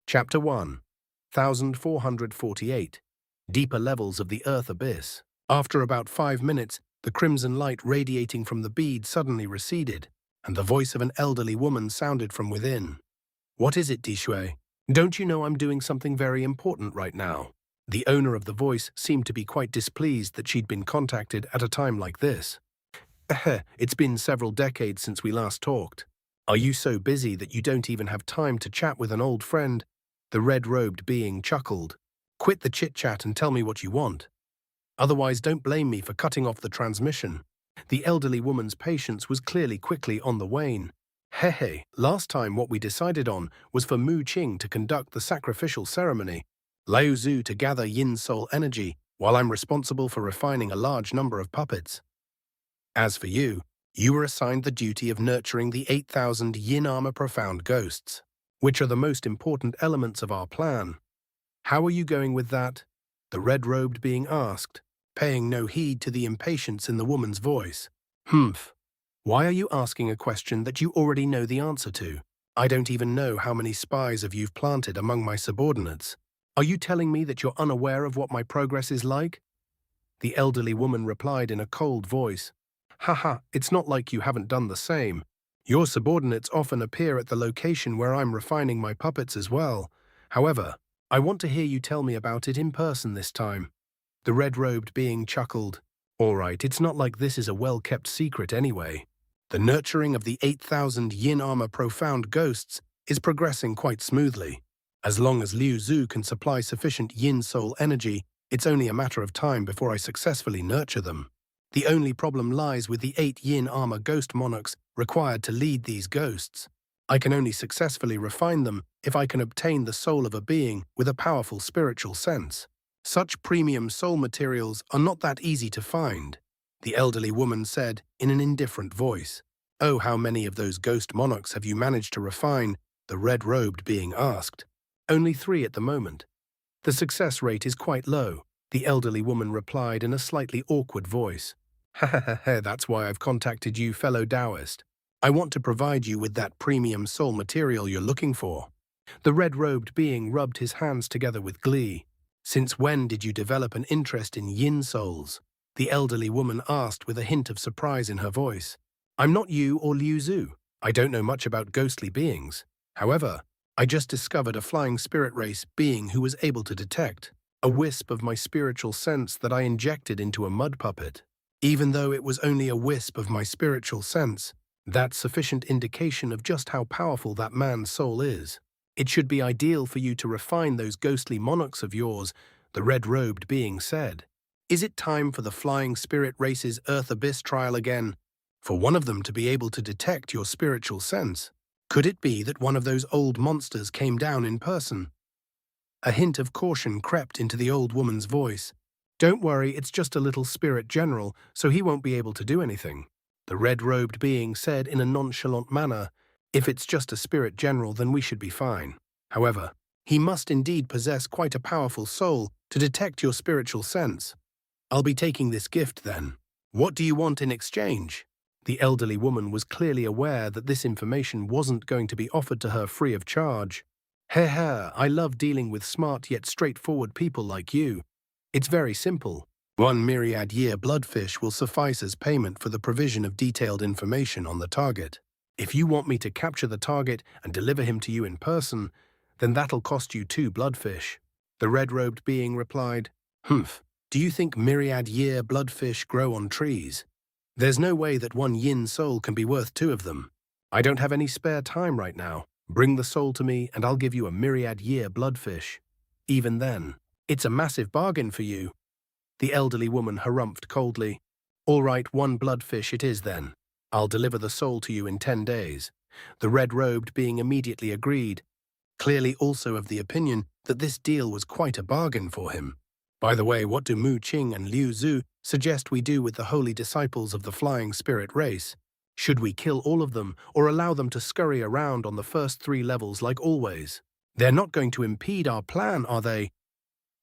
Chapter 1, 1448, Deeper Levels of the Earth Abyss. After about 5 minutes, the crimson light radiating from the bead suddenly receded, and the voice of an elderly woman sounded from within. "What is it, Dishui? Don't you know I'm doing something very important right now?" The owner of the voice seemed to be quite displeased that she'd been contacted at a time like this. It's been several decades since we last talked. Are you so busy that you don't even have time to chat with an old friend? The red-robed being chuckled. "Quit the chit-chat and tell me what you want. Otherwise, don't blame me for cutting off the transmission." The elderly woman's patience was quickly on the wane. Hey, last time what we decided on was for Mu Qing to conduct the sacrificial ceremony, Liu Zhu to gather yin soul energy, while I'm responsible for refining a large number of puppets. As for you, you were assigned the duty of nurturing the 8,000 yin armor profound ghosts, which are the most important elements of our plan. How are you going with that? The red-robed being asked, paying no heed to the impatience in the woman's voice. Why are you asking a question that you already know the answer to? I don't even know how many spies you've planted among my subordinates. Are you telling me that you're unaware of what my progress is like? The elderly woman replied in a cold voice. Haha, it's not like you haven't done the same. Your subordinates often appear at the location where I'm refining my puppets as well. However, I want to hear you tell me about it in person this time. The red-robed being chuckled. All right, it's not like this is a well-kept secret anyway. The nurturing of the 8,000 yin armor profound ghosts is progressing quite smoothly. As long as Liu Zhu can supply sufficient yin soul energy, it's only a matter of time before I successfully nurture them. The only problem lies with the 8 yin armor ghost monarchs required to lead these ghosts. I can only successfully refine them if I can obtain the soul of a being with a powerful spiritual sense. Such premium soul materials are not that easy to find, the elderly woman said in an indifferent voice. Oh, how many of those ghost monarchs have you managed to refine? The red-robed being asked. Only 3 at the moment. The success rate is quite low, the elderly woman replied in a slightly awkward voice. That's why I've contacted you, fellow Taoist. I want to provide you with that premium soul material you're looking for. The red-robed being rubbed his hands together with glee. Since when did you develop an interest in yin souls? The elderly woman asked with a hint of surprise in her voice. I'm not you or Liu Zhu. I don't know much about ghostly beings. However, I just discovered a flying spirit race being who was able to detect a wisp of my spiritual sense that I injected into a mud puppet. Even though it was only a wisp of my spiritual sense, that's sufficient indication of just how powerful that man's soul is. It should be ideal for you to refine those ghostly monarchs of yours, the red-robed being said. Is it time for the flying spirit race's Earth Abyss trial again? For one of them to be able to detect your spiritual sense? Could it be that one of those old monsters came down in person? A hint of caution crept into the old woman's voice. Don't worry, it's just a little spirit general, so he won't be able to do anything. The red-robed being said in a nonchalant manner. If it's just a spirit general, then we should be fine. However, he must indeed possess quite a powerful soul to detect your spiritual sense. I'll be taking this gift then. What do you want in exchange? The elderly woman was clearly aware that this information wasn't going to be offered to her free of charge. I love dealing with smart yet straightforward people like you. It's very simple. 1 myriad year bloodfish will suffice as payment for the provision of detailed information on the target. If you want me to capture the target and deliver him to you in person, then that'll cost you 2 bloodfish. The red-robed being replied. Do you think myriad-year bloodfish grow on trees? There's no way that 1 yin soul can be worth 2 of them. I don't have any spare time right now. Bring the soul to me and I'll give you a myriad-year bloodfish. Even then, it's a massive bargain for you. The elderly woman harumphed coldly. All right, 1 bloodfish it is then. I'll deliver the soul to you in 10 days. The red-robed being immediately agreed, clearly also of the opinion that this deal was quite a bargain for him. By the way, what do Mu Qing and Liu Zhu suggest we do with the holy disciples of the flying spirit race? Should we kill all of them or allow them to scurry around on the first 3 levels like always? They're not going to impede our plan, are they?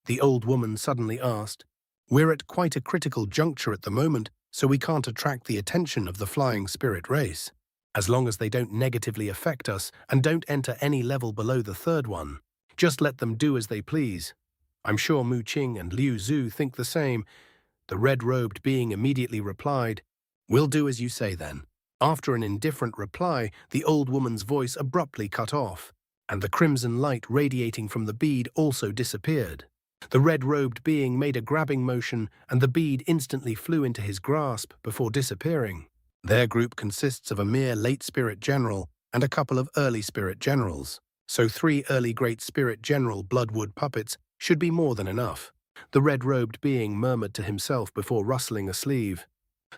The old woman suddenly asked. We're at quite a critical juncture at the moment, so we can't attract the attention of the flying spirit race. As long as they don't negatively affect us and don't enter any level below the 3rd one, Just let them do as they please. I'm sure Mu Qing and Liu Zhu think the same. The red-robed being immediately replied, "We'll do as you say then." After an indifferent reply, the old woman's voice abruptly cut off, and the crimson light radiating from the bead also disappeared. The red-robed being made a grabbing motion, and the bead instantly flew into his grasp before disappearing. Their group consists of a mere late spirit general and a couple of early spirit generals, so 3 early great spirit general bloodwood puppets should be more than enough. The red-robed being murmured to himself before rustling a sleeve.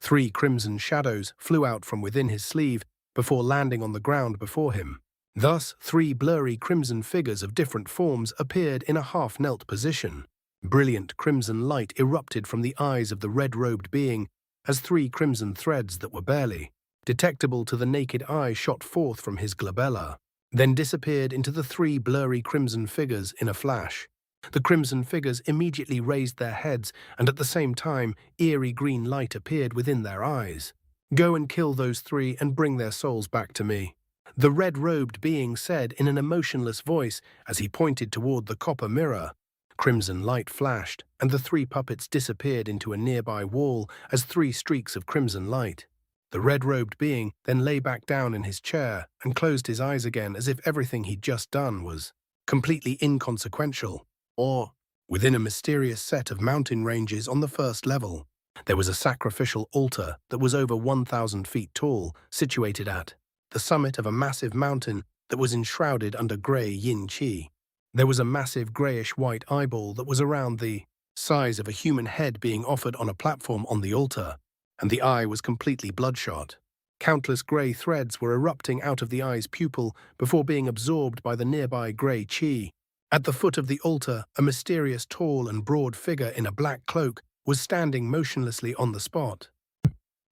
3 crimson shadows flew out from within his sleeve before landing on the ground before him. Thus, 3 blurry crimson figures of different forms appeared in a half-knelt position. Brilliant crimson light erupted from the eyes of the red-robed being as 3 crimson threads that were barely detectable to the naked eye shot forth from his glabella, then disappeared into the 3 blurry crimson figures in a flash. The crimson figures immediately raised their heads, and at the same time, eerie green light appeared within their eyes. "Go and kill those 3 and bring their souls back to me," the red-robed being said in an emotionless voice as he pointed toward the copper mirror. Crimson light flashed, and the 3 puppets disappeared into a nearby wall as 3 streaks of crimson light. The red-robed being then lay back down in his chair and closed his eyes again as if everything he'd just done was completely inconsequential. Or, within a mysterious set of mountain ranges on the first level, there was a sacrificial altar that was over 1,000 feet tall, situated at the summit of a massive mountain that was enshrouded under grey yin-qi. There was a massive greyish-white eyeball that was around the size of a human head being offered on a platform on the altar, and the eye was completely bloodshot. Countless grey threads were erupting out of the eye's pupil before being absorbed by the nearby grey qi. At the foot of the altar, a mysterious tall and broad figure in a black cloak was standing motionlessly on the spot.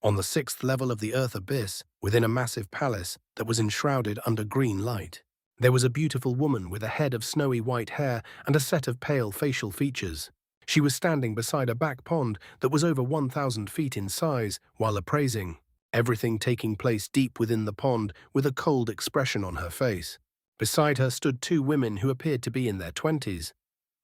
On the 6th level of the earth abyss, within a massive palace that was enshrouded under green light, there was a beautiful woman with a head of snowy white hair and a set of pale facial features. She was standing beside a back pond that was over 1,000 feet in size while appraising everything taking place deep within the pond with a cold expression on her face. Beside her stood 2 women who appeared to be in their 20s.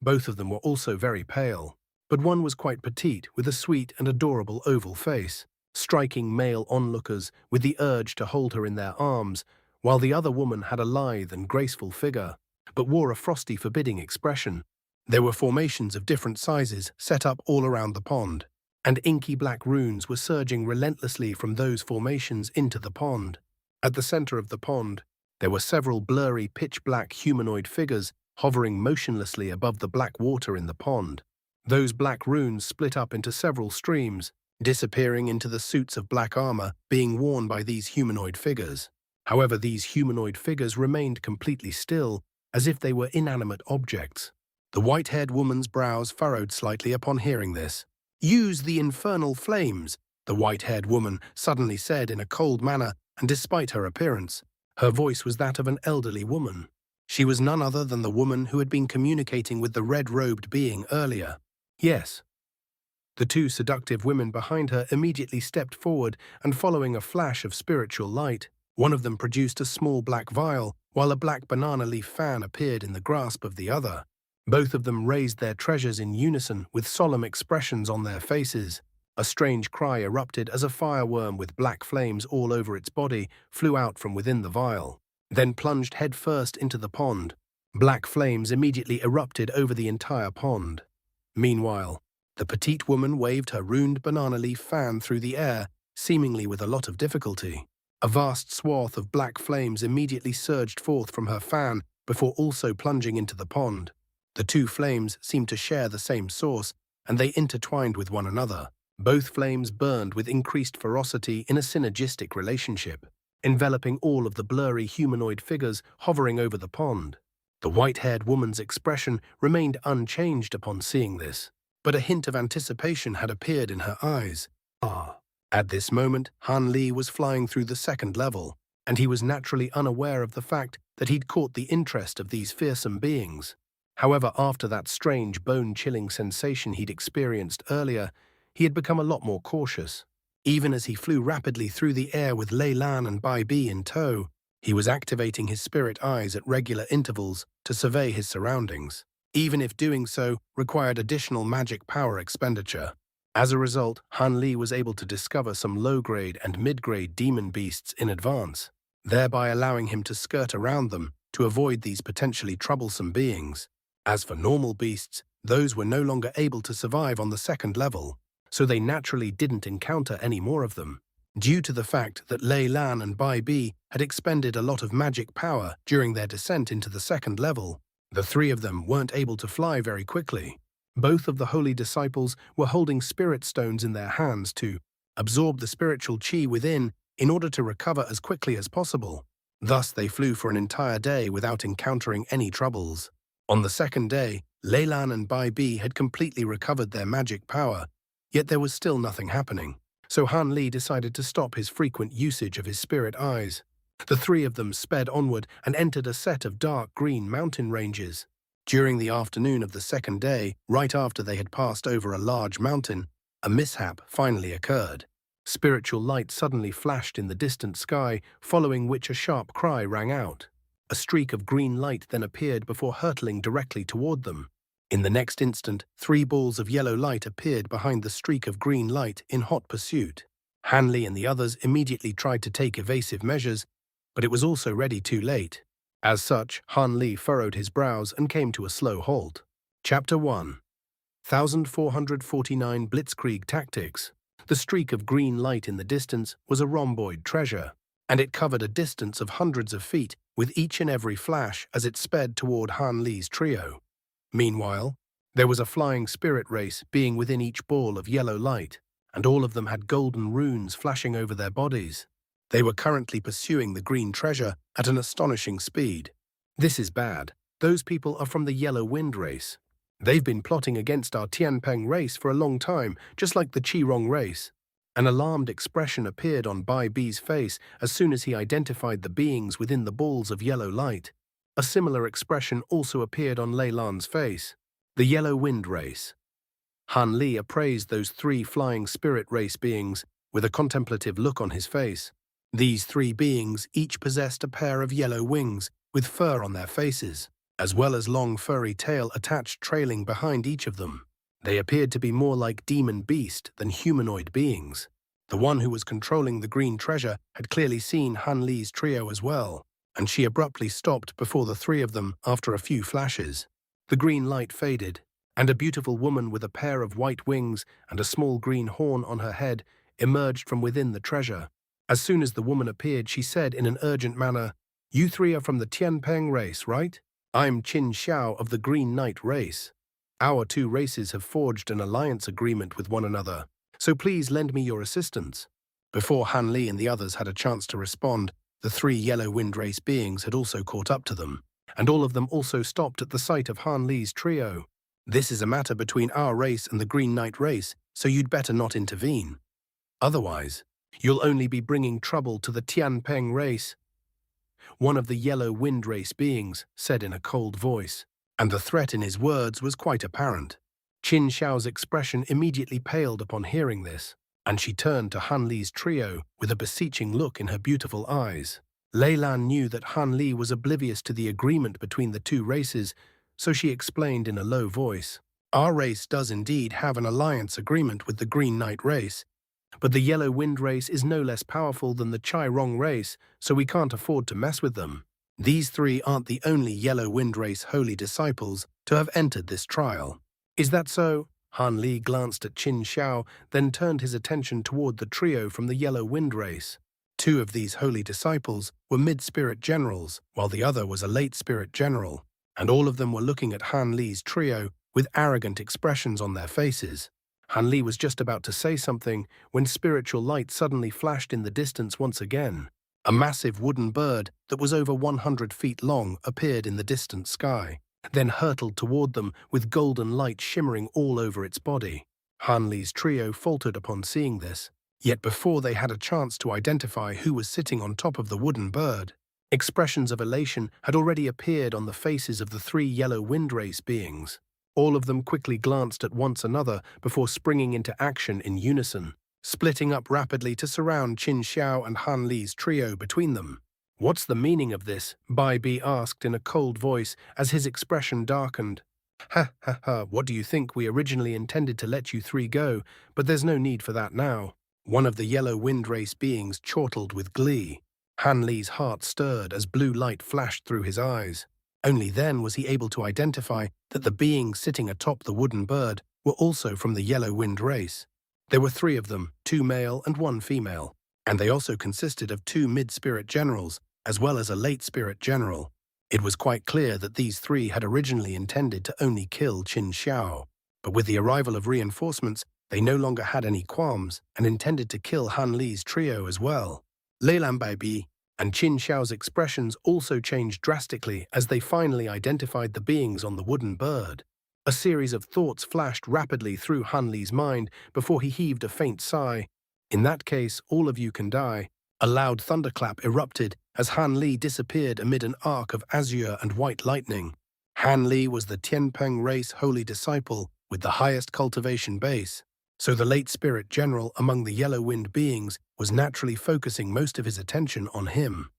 Both of them were also very pale, but one was quite petite with a sweet and adorable oval face, striking male onlookers with the urge to hold her in their arms, while the other woman had a lithe and graceful figure, but wore a frosty, forbidding expression. There were formations of different sizes set up all around the pond, and inky black runes were surging relentlessly from those formations into the pond. At the center of the pond, there were several blurry, pitch-black humanoid figures hovering motionlessly above the black water in the pond. Those black runes split up into several streams, disappearing into the suits of black armor being worn by these humanoid figures. However, these humanoid figures remained completely still, as if they were inanimate objects. The white-haired woman's brows furrowed slightly upon hearing this. "Use the infernal flames," the white-haired woman suddenly said in a cold manner, and despite her appearance, her voice was that of an elderly woman. She was none other than the woman who had been communicating with the red-robed being earlier. Yes. The 2 seductive women behind her immediately stepped forward, and following a flash of spiritual light, one of them produced a small black vial, while a black banana leaf fan appeared in the grasp of the other. Both of them raised their treasures in unison with solemn expressions on their faces. A strange cry erupted as a fireworm with black flames all over its body flew out from within the vial, then plunged headfirst into the pond. Black flames immediately erupted over the entire pond. Meanwhile, the petite woman waved her runed banana leaf fan through the air, seemingly with a lot of difficulty. A vast swath of black flames immediately surged forth from her fan before also plunging into the pond. The 2 flames seemed to share the same source, and they intertwined with one another. Both flames burned with increased ferocity in a synergistic relationship, enveloping all of the blurry humanoid figures hovering over the pond. The white-haired woman's expression remained unchanged upon seeing this, but a hint of anticipation had appeared in her eyes. At this moment, Han Li was flying through the 2nd level, and he was naturally unaware of the fact that he'd caught the interest of these fearsome beings. However, after that strange, bone-chilling sensation he'd experienced earlier, he had become a lot more cautious. Even as he flew rapidly through the air with Lei Lan and Bai Bi in tow, He was activating his spirit eyes at regular intervals to survey his surroundings, even if doing so required additional magic power expenditure. As a result, Han Li was able to discover some low-grade and mid-grade demon beasts in advance, thereby allowing him to skirt around them to avoid these potentially troublesome beings. As for normal beasts, those were no longer able to survive on the second level, so they naturally didn't encounter any more of them. Due to the fact that Lei Lan and Bai Bi had expended a lot of magic power during their descent into the second level, the three of them weren't able to fly very quickly. Both of the holy disciples were holding spirit stones in their hands to absorb the spiritual qi within in order to recover as quickly as possible. Thus, they flew for an entire day without encountering any troubles. On the second day, Lei Lan and Bai Bi had completely recovered their magic power, yet there was still nothing happening. So Han Li decided to stop his frequent usage of his spirit eyes. The three of them sped onward and entered a set of dark green mountain ranges. During the afternoon of the second day, right after they had passed over a large mountain, a mishap finally occurred. Spiritual light suddenly flashed in the distant sky, following which a sharp cry rang out. A streak of green light then appeared before hurtling directly toward them. In the next instant, 3 balls of yellow light appeared behind the streak of green light in hot pursuit. Han Li and the others immediately tried to take evasive measures, but it was also already too late. As such, Han Li furrowed his brows and came to a slow halt. Chapter 1. 1449 Blitzkrieg Tactics. The streak of green light in the distance was a rhomboid treasure, and it covered a distance of hundreds of feet with each and every flash as it sped toward Han Li's trio. Meanwhile, there was a flying spirit race being within each ball of yellow light, and all of them had golden runes flashing over their bodies. They were currently pursuing the green treasure at an astonishing speed. This is bad. Those people are from the Yellow Wind race. They've been plotting against our Tianpeng race for a long time, just like the Qirong race. An alarmed expression appeared on Bai Bi's face as soon as he identified the beings within the balls of yellow light. A similar expression also appeared on Lei Lan's face. The Yellow Wind race. Han Li appraised those 3 flying spirit race beings with a contemplative look on his face. These 3 beings each possessed a pair of yellow wings with fur on their faces, as well as long furry tail attached trailing behind each of them. They appeared to be more like demon beast than humanoid beings. The one who was controlling the green treasure had clearly seen Han Li's trio as well, and she abruptly stopped before the 3 of them after a few flashes. The green light faded, and a beautiful woman with a pair of white wings and a small green horn on her head emerged from within the treasure. As soon as the woman appeared, she said in an urgent manner, "You 3 are from the Tianpeng race, right? I'm Qin Xiao of the Green Knight race. Our 2 races have forged an alliance agreement with one another, so please lend me your assistance." Before Han Li and the others had a chance to respond, the 3 Yellow Wind race beings had also caught up to them, and all of them also stopped at the sight of Han Li's trio. "This is a matter between our race and the Green Knight race, so you'd better not intervene. Otherwise, you'll only be bringing trouble to the Tianpeng race," one of the Yellow Wind race beings said in a cold voice, and the threat in his words was quite apparent. Qin Xiao's expression immediately paled upon hearing this, and she turned to Han Li's trio with a beseeching look in her beautiful eyes. Lei Lan knew that Han Li was oblivious to the agreement between the 2 races, so she explained in a low voice, "Our race does indeed have an alliance agreement with the Green Knight race, but the Yellow Wind race is no less powerful than the Qirong race, so we can't afford to mess with them. These 3 aren't the only Yellow Wind race holy disciples to have entered this trial." "Is that so?" Han Li glanced at Qin Xiao, then turned his attention toward the trio from the Yellow Wind race. 2 of these holy disciples were mid-spirit generals, while the other was a late spirit general, and all of them were looking at Han Li's trio with arrogant expressions on their faces. Han Li was just about to say something when spiritual light suddenly flashed in the distance once again. A massive wooden bird that was over 100 feet long appeared in the distant sky, then hurtled toward them with golden light shimmering all over its body. Han Li's trio faltered upon seeing this, yet before they had a chance to identify who was sitting on top of the wooden bird, expressions of elation had already appeared on the faces of the 3 Yellow Wind race beings. All of them quickly glanced at one another before springing into action in unison, splitting up rapidly to surround Qin Xiao and Han Li's trio between them. "What's the meaning of this?" Bai Bi asked in a cold voice as his expression darkened. "Ha ha ha, what do you think? We originally intended to let you three go, but there's no need for that now." One of the yellow wind race beings chortled with glee. Han Li's heart stirred as blue light flashed through his eyes. Only then was he able to identify that the beings sitting atop the wooden bird were also from the yellow wind race. There were three of them, two male and one female, and they also consisted of two mid-spirit generals, as well as a late spirit general. It was quite clear that these three had originally intended to only kill Qin Xiao, but with the arrival of reinforcements, they no longer had any qualms and intended to kill Han Li's trio as well. Leilan Baibi and Qin Xiao's expressions also changed drastically as they finally identified the beings on the wooden bird. A series of thoughts flashed rapidly through Han Li's mind before he heaved a faint sigh. "In that case, all of you can die." A loud thunderclap erupted as Han Li disappeared amid an arc of azure and white lightning. Han Li was the Tianpeng race holy disciple with the highest cultivation base, so the late spirit general among the yellow wind beings was naturally focusing most of his attention on him.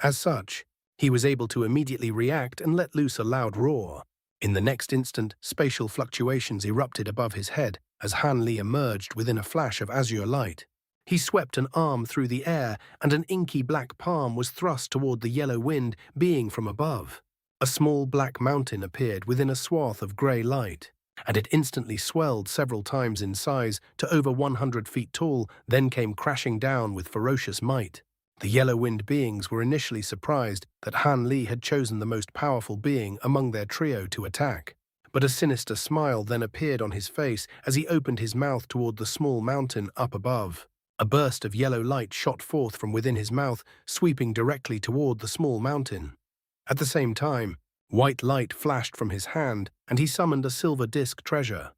As such, he was able to immediately react and let loose a loud roar. In the next instant, spatial fluctuations erupted above his head as Han Li emerged within a flash of azure light. He swept an arm through the air, and an inky black palm was thrust toward the yellow wind being from above. A small black mountain appeared within a swath of grey light, and it instantly swelled several times in size to over 100 feet tall, then came crashing down with ferocious might. The yellow wind beings were initially surprised that Han Li had chosen the most powerful being among their trio to attack, but a sinister smile then appeared on his face as he opened his mouth toward the small mountain up above. A burst of yellow light shot forth from within his mouth, sweeping directly toward the small mountain. At the same time, white light flashed from his hand, and he summoned a silver disc treasure.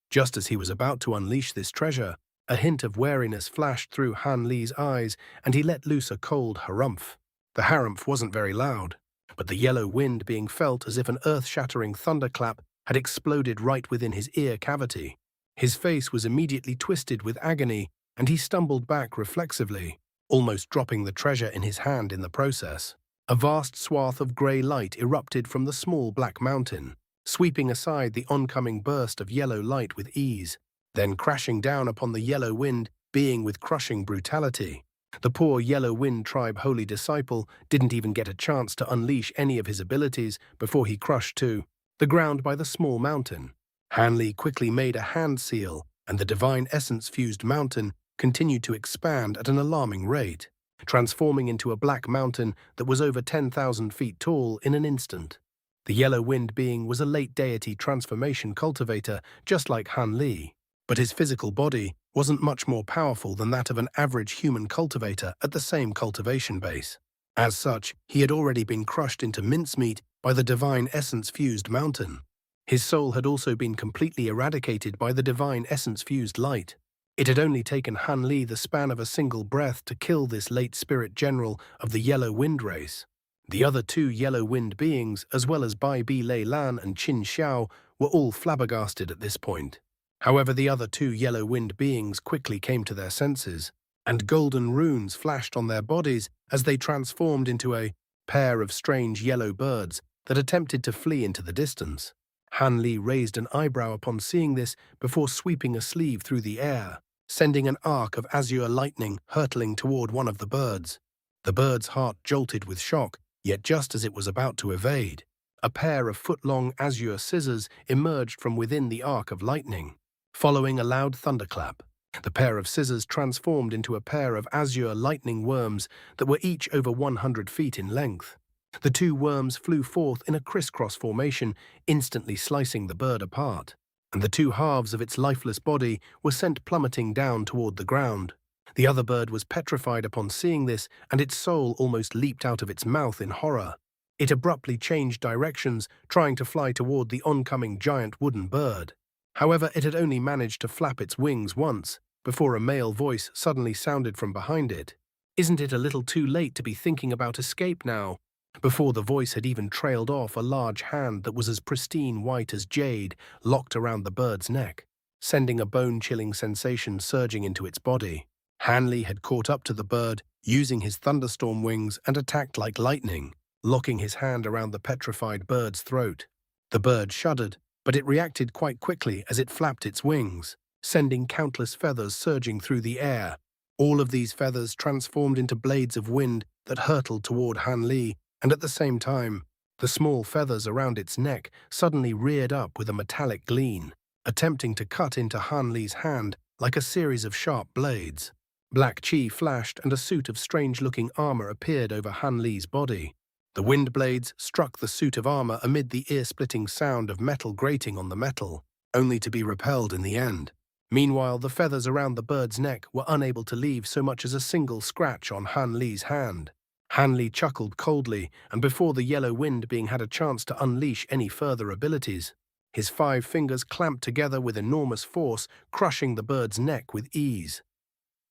Just as he was about to unleash this treasure, a hint of wariness flashed through Han Li's eyes, and he let loose a cold harumph. The harumph wasn't very loud, but the yellow wind being felt as if an earth-shattering thunderclap had exploded right within his ear cavity. His face was immediately twisted with agony, and he stumbled back reflexively, almost dropping the treasure in his hand in the process. A vast swath of grey light erupted from the small black mountain, sweeping aside the oncoming burst of yellow light with ease, then crashing down upon the yellow wind being with crushing brutality. The poor yellow wind tribe holy disciple didn't even get a chance to unleash any of his abilities before he crushed to the ground by the small mountain. Han Li quickly made a hand seal, and the divine essence-fused mountain continued to expand at an alarming rate, transforming into a black mountain that was over 10,000 feet tall in an instant. The yellow wind being was a late deity transformation cultivator, just like Han Li, but his physical body wasn't much more powerful than that of an average human cultivator at the same cultivation base. As such, he had already been crushed into mincemeat by the divine essence-fused mountain. His soul had also been completely eradicated by the divine essence-fused light. It had only taken Han Li the span of a single breath to kill this late spirit general of the yellow wind race. The other two yellow wind beings, as well as Bai Bi Lei Lan and Qin Xiao, were all flabbergasted at this point. However, the other two yellow wind beings quickly came to their senses, and golden runes flashed on their bodies as they transformed into a pair of strange yellow birds that attempted to flee into the distance. Han Li raised an eyebrow upon seeing this before sweeping a sleeve through the air, sending an arc of azure lightning hurtling toward one of the birds. The bird's heart jolted with shock, yet just as it was about to evade, a pair of foot-long azure scissors emerged from within the arc of lightning. Following a loud thunderclap, the pair of scissors transformed into a pair of azure lightning worms that were each over 100 feet in length. The two worms flew forth in a crisscross formation, instantly slicing the bird apart, and the two halves of its lifeless body were sent plummeting down toward the ground. The other bird was petrified upon seeing this, and its soul almost leaped out of its mouth in horror. It abruptly changed directions, trying to fly toward the oncoming giant wooden bird. However, it had only managed to flap its wings once, before a male voice suddenly sounded from behind it. "Isn't it a little too late to be thinking about escape now?" Before the voice had even trailed off, a large hand that was as pristine white as jade locked around the bird's neck, sending a bone-chilling sensation surging into its body. Han Li had caught up to the bird, using his thunderstorm wings, and attacked like lightning, locking his hand around the petrified bird's throat. The bird shuddered, but it reacted quite quickly as it flapped its wings, sending countless feathers surging through the air. All of these feathers transformed into blades of wind that hurtled toward Han Li, and at the same time, the small feathers around its neck suddenly reared up with a metallic gleam, attempting to cut into Han Li's hand like a series of sharp blades. Black chi flashed and a suit of strange-looking armor appeared over Han Li's body. The wind blades struck the suit of armor amid the ear-splitting sound of metal grating on the metal, only to be repelled in the end. Meanwhile, the feathers around the bird's neck were unable to leave so much as a single scratch on Han Li's hand. Han Li chuckled coldly, and before the yellow wind being had a chance to unleash any further abilities, his 5 fingers clamped together with enormous force, crushing the bird's neck with ease.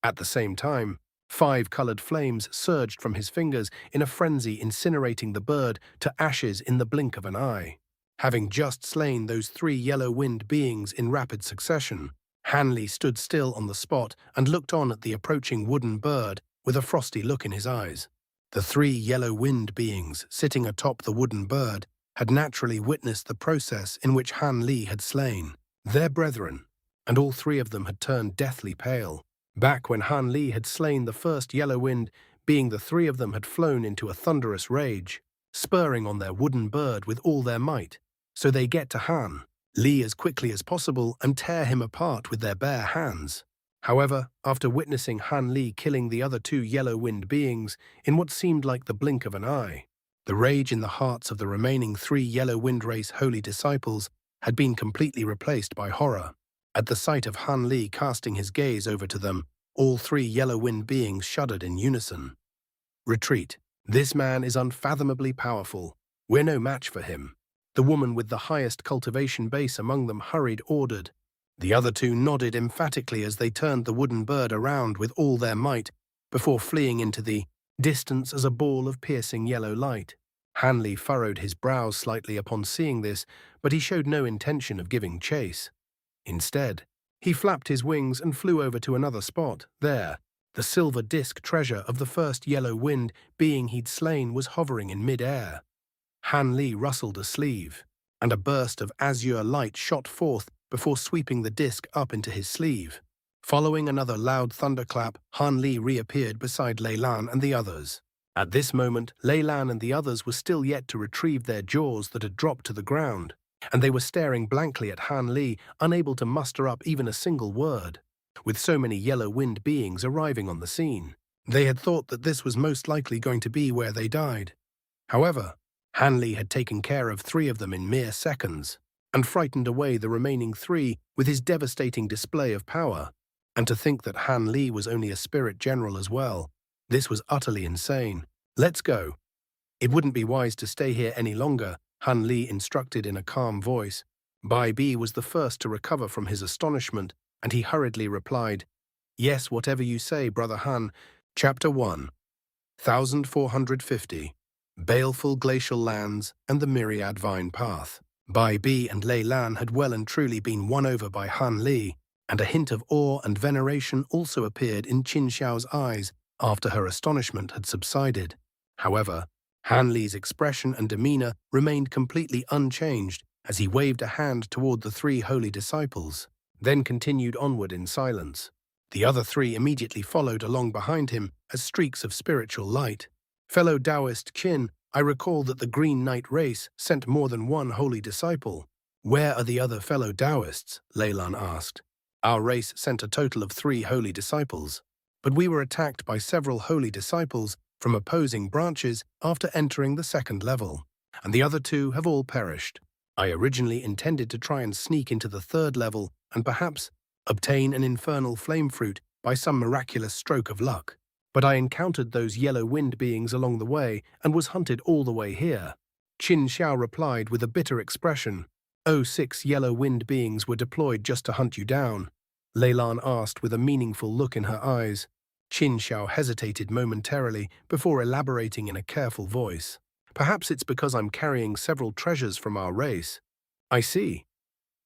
At the same time, 5 colored flames surged from his fingers in a frenzy, incinerating the bird to ashes in the blink of an eye. Having just slain those 3 yellow-winged beings in rapid succession, Han Li stood still on the spot and looked on at the approaching wooden bird with a frosty look in his eyes. The 3 yellow-winged beings sitting atop the wooden bird had naturally witnessed the process in which Han Li had slain their brethren, and all 3 of them had turned deathly pale. Back when Han Li had slain the first yellow wind being, the 3 of them had flown into a thunderous rage, spurring on their wooden bird with all their might, so they get to Han Li as quickly as possible and tear him apart with their bare hands. However, after witnessing Han Li killing the other 2 yellow-winged beings in what seemed like the blink of an eye, the rage in the hearts of the remaining 3 yellow-wind race holy disciples had been completely replaced by horror. At the sight of Han Li casting his gaze over to them, all 3 yellow-wind beings shuddered in unison. "Retreat. This man is unfathomably powerful. We're no match for him." The woman with the highest cultivation base among them ordered. The other 2 nodded emphatically as they turned the wooden bird around with all their might, before fleeing into the distance as a ball of piercing yellow light. Han Li furrowed his brows slightly upon seeing this, but he showed no intention of giving chase. Instead, he flapped his wings and flew over to another spot. There, the silver disc treasure of the first yellow wind being he'd slain was hovering in mid-air. Han Li rustled a sleeve, and a burst of azure light shot forth before sweeping the disc up into his sleeve. Following another loud thunderclap, Han Li reappeared beside Lei Lan and the others. At this moment, Lei Lan and the others were still yet to retrieve their jaws that had dropped to the ground, and they were staring blankly at Han Li, unable to muster up even a single word. With so many yellow-wind beings arriving on the scene, they had thought that this was most likely going to be where they died. However, Han Li had taken care of 3 of them in mere seconds, and frightened away the remaining 3 with his devastating display of power. And to think that Han Li was only a spirit general as well, this was utterly insane. "Let's go. It wouldn't be wise to stay here any longer," Han Li instructed in a calm voice. Bai Bi was the first to recover from his astonishment, and he hurriedly replied, "Yes, whatever you say, Brother Han." Chapter 1. 1450. Baleful Glacial Lands and the Myriad Vine Path. Bai Bi and Lei Lan had well and truly been won over by Han Li, and a hint of awe and veneration also appeared in Qin Xiao's eyes after her astonishment had subsided. However, Han Li's expression and demeanor remained completely unchanged as he waved a hand toward the 3 holy disciples, then continued onward in silence. The other 3 immediately followed along behind him as streaks of spiritual light. "Fellow Taoist Qin, I recall that the Green Knight race sent more than 1 holy disciple. Where are the other fellow Taoists?" Lei Lan asked. "Our race sent a total of 3 holy disciples, but we were attacked by several holy disciples from opposing branches after entering the 2nd level, and the other 2 have all perished. I originally intended to try and sneak into the 3rd level and perhaps obtain an infernal flame fruit by some miraculous stroke of luck. But I encountered those yellow wind beings along the way and was hunted all the way here." Qin Xiao replied with a bitter expression. "Oh, 6 yellow wind beings were deployed just to hunt you down?" Lei Lan asked with a meaningful look in her eyes. Qin Xiao hesitated momentarily before elaborating in a careful voice. "Perhaps it's because I'm carrying several treasures from our race." "I see."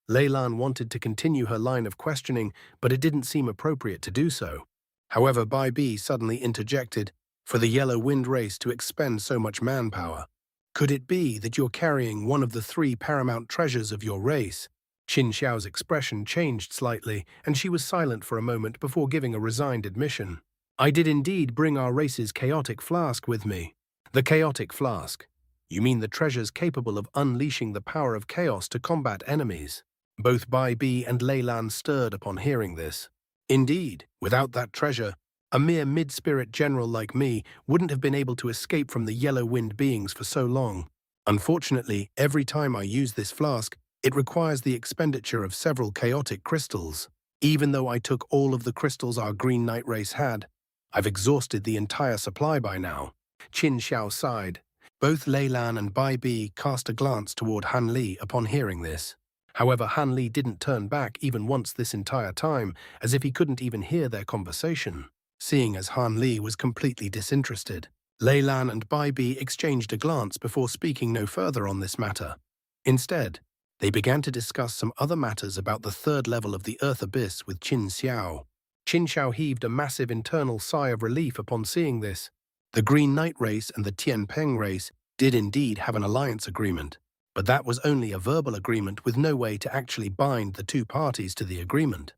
Lei Lan wanted to continue her line of questioning, but it didn't seem appropriate to do so. However, Bai Bi suddenly interjected for the yellow wind race to expend so much manpower. Could it be that you're carrying one of the three paramount treasures of your race? Qin Xiao's expression changed slightly, and she was silent for a moment before giving a resigned admission. I did indeed bring our race's chaotic flask with me. The chaotic flask? You mean the treasures capable of unleashing the power of chaos to combat enemies? Both Bai Bi and Lei Lan stirred upon hearing this. Indeed, without that treasure, a mere mid-spirit general like me wouldn't have been able to escape from the yellow wind beings for so long. Unfortunately, every time I use this flask, it requires the expenditure of several chaotic crystals. Even though I took all of the crystals our Green Knight race had, I've exhausted the entire supply by now. Qin Xiao sighed. Both Lei Lan and Bai Bi cast a glance toward Han Li upon hearing this. However, Han Li didn't turn back even once this entire time, as if he couldn't even hear their conversation. Seeing as Han Li was completely disinterested, Lei Lan and Bai Bi exchanged a glance before speaking no further on this matter. Instead, they began to discuss some other matters about the third level of the Earth Abyss with Qin Xiao. Qin Xiao heaved a massive internal sigh of relief upon seeing this. The Green Knight race and the Tianpeng race did indeed have an alliance agreement, but that was only a verbal agreement with no way to actually bind the two parties to the agreement.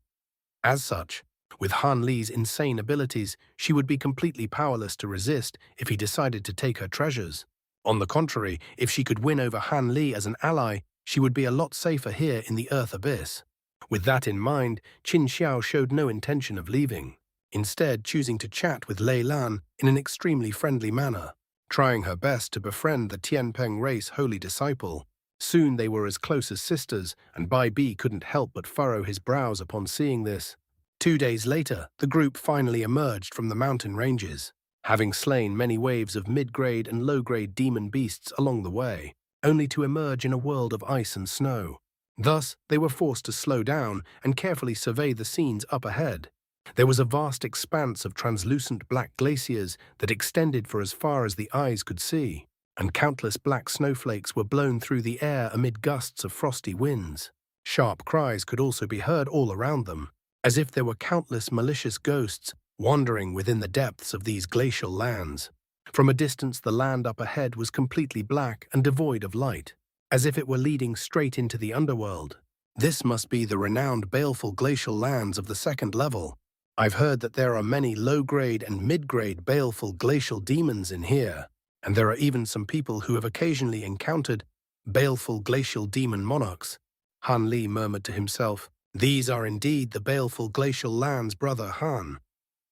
As such, with Han Li's insane abilities, she would be completely powerless to resist if he decided to take her treasures. On the contrary, if she could win over Han Li as an ally, she would be a lot safer here in the Earth Abyss. With that in mind, Qin Xiao showed no intention of leaving, instead choosing to chat with Lei Lan in an extremely friendly manner, trying her best to befriend the Tianpeng race holy disciple. Soon they were as close as sisters, and Bai Bi couldn't help but furrow his brows upon seeing this. 2 days later, the group finally emerged from the mountain ranges, having slain many waves of mid-grade and low-grade demon beasts along the way, only to emerge in a world of ice and snow. Thus, they were forced to slow down and carefully survey the scenes up ahead. There was a vast expanse of translucent black glaciers that extended for as far as the eyes could see, and countless black snowflakes were blown through the air amid gusts of frosty winds. Sharp cries could also be heard all around them, as if there were countless malicious ghosts wandering within the depths of these glacial lands. From a distance, the land up ahead was completely black and devoid of light, as if it were leading straight into the underworld. This must be the renowned baleful glacial lands of the second level. I've heard that there are many low-grade and mid-grade baleful glacial demons in here, and there are even some people who have occasionally encountered baleful glacial demon monarchs. Han Li murmured to himself, "These are indeed the baleful glacial lands, brother Han."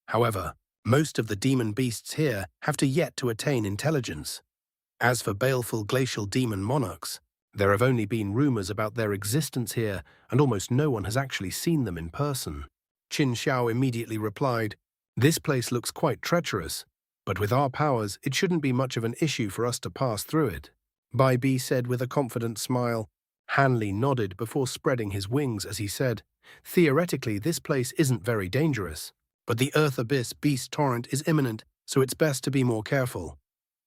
However, most of the demon beasts here have yet to attain intelligence. As for baleful glacial demon monarchs, there have only been rumors about their existence here, and almost no one has actually seen them in person. Qin Xiao immediately replied, "This place looks quite treacherous, but with our powers, it shouldn't be much of an issue for us to pass through it." Bai Bi said with a confident smile. Han Li nodded before spreading his wings as he said, "Theoretically, this place isn't very dangerous, but the Earth Abyss beast torrent is imminent, so it's best to be more careful.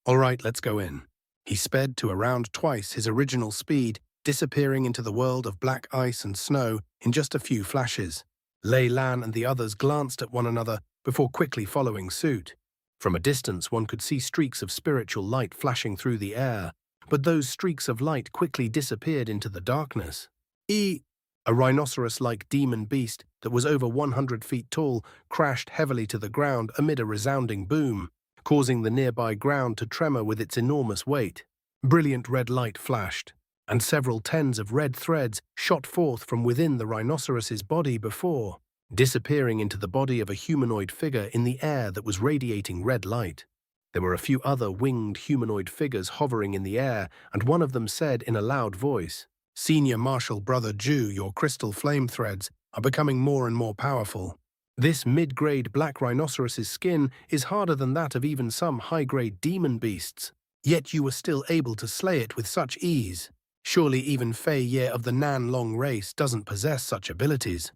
All right, let's go in." He sped to around twice his original speed, disappearing into the world of black ice and snow in just a few flashes. Lei Lan and the others glanced at one another before quickly following suit. From a distance, one could see streaks of spiritual light flashing through the air, but those streaks of light quickly disappeared into the darkness. A rhinoceros-like demon beast that was over 100 feet tall crashed heavily to the ground amid a resounding boom, causing the nearby ground to tremor with its enormous weight. Brilliant red light flashed, and several tens of red threads shot forth from within the rhinoceros's body before disappearing into the body of a humanoid figure in the air that was radiating red light. There were a few other winged humanoid figures hovering in the air, and one of them said in a loud voice, "Senior Marshal Brother Ju, your crystal flame threads are becoming more and more powerful. This mid-grade black rhinoceros's skin is harder than that of even some high-grade demon beasts, yet you were still able to slay it with such ease. Surely even Fei Ye of the Nan Long race doesn't possess such abilities."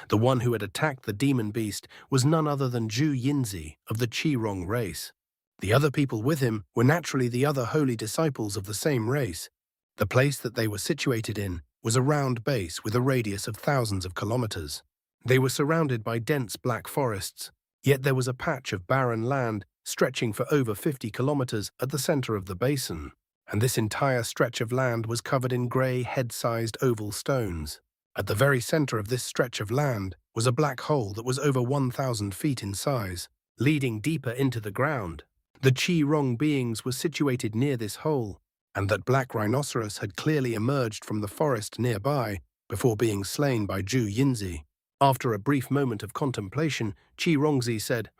The one who had attacked the demon beast was none other than Zhu Yinzi of the Qirong race. The other people with him were naturally the other holy disciples of the same race. The place that they were situated in was a round base with a radius of thousands of kilometers. They were surrounded by dense black forests, Yet there was a patch of barren land stretching for over 50 kilometers at the center of the basin, and this entire stretch of land was covered in grey, head-sized oval stones. At the very center of this stretch of land was a black hole that was over 1,000 feet in size, leading deeper into the ground. The Qi-Rong beings were situated near this hole, and that black rhinoceros had clearly emerged from the forest nearby before being slain by Zhu Yinzi. After a brief moment of contemplation, Qi-Rongzi said,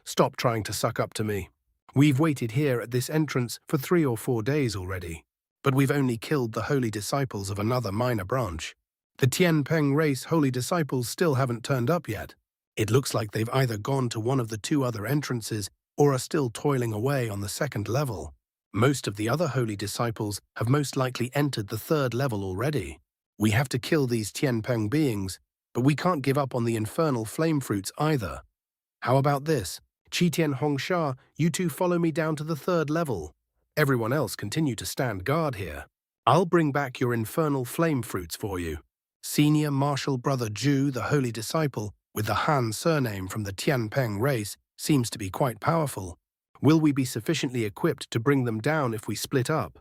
Stop trying to suck up to me. We've waited here at this entrance for 3 or 4 days already, but we've only killed the holy disciples of another minor branch. The Tianpeng race holy disciples still haven't turned up yet. It looks like they've either gone to one of the 2 other entrances or are still toiling away on the 2nd level. Most of the other holy disciples have most likely entered the 3rd level already. We have to kill these Tianpeng beings, but we can't give up on the infernal flame fruits either. How about this? Qitian Hongsha, you two follow me down to the 3rd level. Everyone else continue to stand guard here. I'll bring back your infernal flame fruits for you. Senior Martial Brother Zhu, the holy disciple, with the Han surname from the Tianpeng race, seems to be quite powerful. Will we be sufficiently equipped to bring them down if we split up?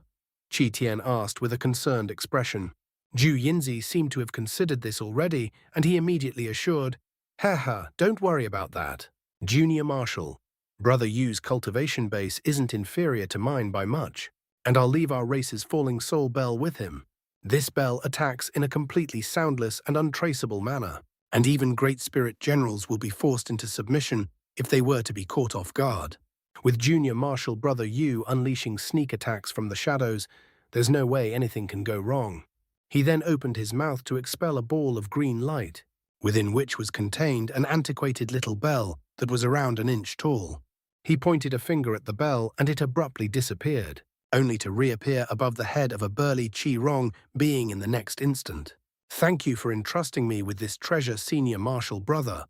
Qi Tian asked with a concerned expression. Zhu Yinzi seemed to have considered this already, and he immediately assured, Haha, don't worry about that. Junior Marshal, Brother Yu's cultivation base isn't inferior to mine by much, and I'll leave our race's falling soul bell with him. This bell attacks in a completely soundless and untraceable manner, and even great spirit generals will be forced into submission if they were to be caught off guard. With Junior Marshal Brother Yu unleashing sneak attacks from the shadows, there's no way anything can go wrong. He then opened his mouth to expel a ball of green light, within which was contained an antiquated little bell that was around an inch tall. He pointed a finger at the bell and it abruptly disappeared, only to reappear above the head of a burly Qi-Rong being in the next instant. Thank you for entrusting me with this treasure, Senior Marshal Brother.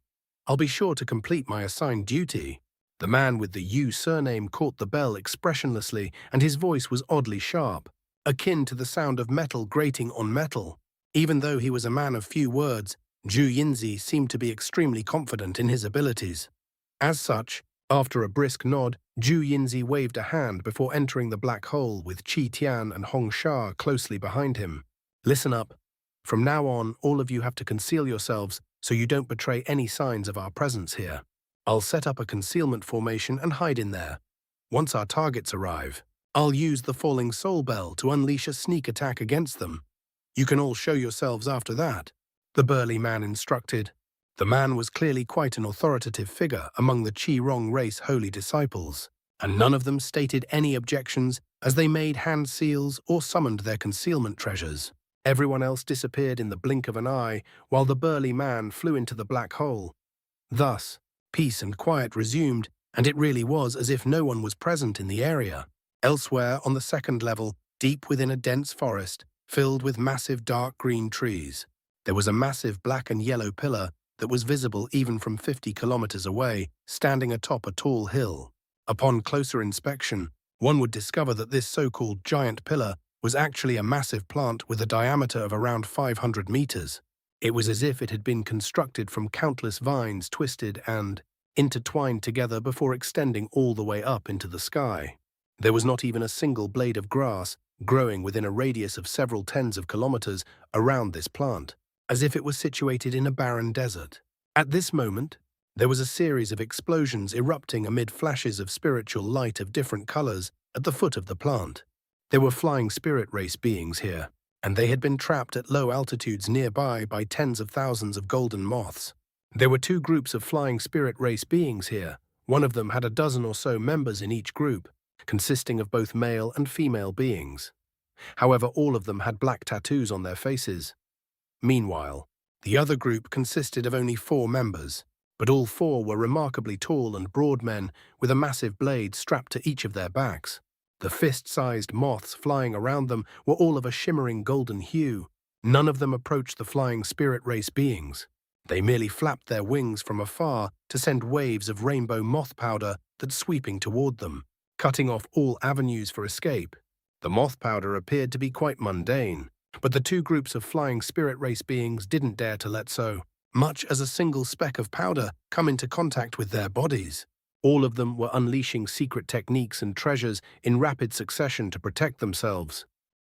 I'll be sure to complete my assigned duty. The man with the Yu surname caught the bell expressionlessly, and his voice was oddly sharp, akin to the sound of metal grating on metal. Even though he was a man of few words, Zhu Yinzi seemed to be extremely confident in his abilities. As such, after a brisk nod, Zhu Yinzi waved a hand before entering the black hole with Qi Tian and Hong Sha closely behind him. Listen up. From now on, all of you have to conceal yourselves so you don't betray any signs of our presence here. I'll set up a concealment formation and hide in there. Once our targets arrive, I'll use the falling soul bell to unleash a sneak attack against them. You can all show yourselves after that, the burly man instructed. The man was clearly quite an authoritative figure among the Qi-Rong race holy disciples, and none of them stated any objections as they made hand seals or summoned their concealment treasures. Everyone else disappeared in the blink of an eye while the burly man flew into the black hole. Thus, peace and quiet resumed, and it really was as if no one was present in the area. Elsewhere on the 2nd level, deep within a dense forest, filled with massive dark green trees, there was a massive black and yellow pillar that was visible even from 50 kilometers away, standing atop a tall hill. Upon closer inspection, one would discover that this so-called giant pillar was actually a massive plant with a diameter of around 500 meters. It was as if it had been constructed from countless vines twisted and intertwined together before extending all the way up into the sky. There was not even a single blade of grass growing within a radius of several tens of kilometers around this plant, as if it was situated in a barren desert. At this moment, there was a series of explosions erupting amid flashes of spiritual light of different colors at the foot of the plant. There were flying spirit race beings here, and they had been trapped at low altitudes nearby by tens of thousands of golden moths. There were 2 groups of flying spirit race beings here. One of them had a dozen or so members in each group, consisting of both male and female beings. However, all of them had black tattoos on their faces. Meanwhile, the other group consisted of only 4 members, but all 4 were remarkably tall and broad men with a massive blade strapped to each of their backs. The fist-sized moths flying around them were all of a shimmering golden hue. None of them approached the flying spirit race beings. They merely flapped their wings from afar to send waves of rainbow moth powder that sweeping toward them, cutting off all avenues for escape. The moth powder appeared to be quite mundane, but the 2 groups of flying spirit race beings didn't dare to let so. much as a single speck of powder, come into contact with their bodies. All of them were unleashing secret techniques and treasures in rapid succession to protect themselves.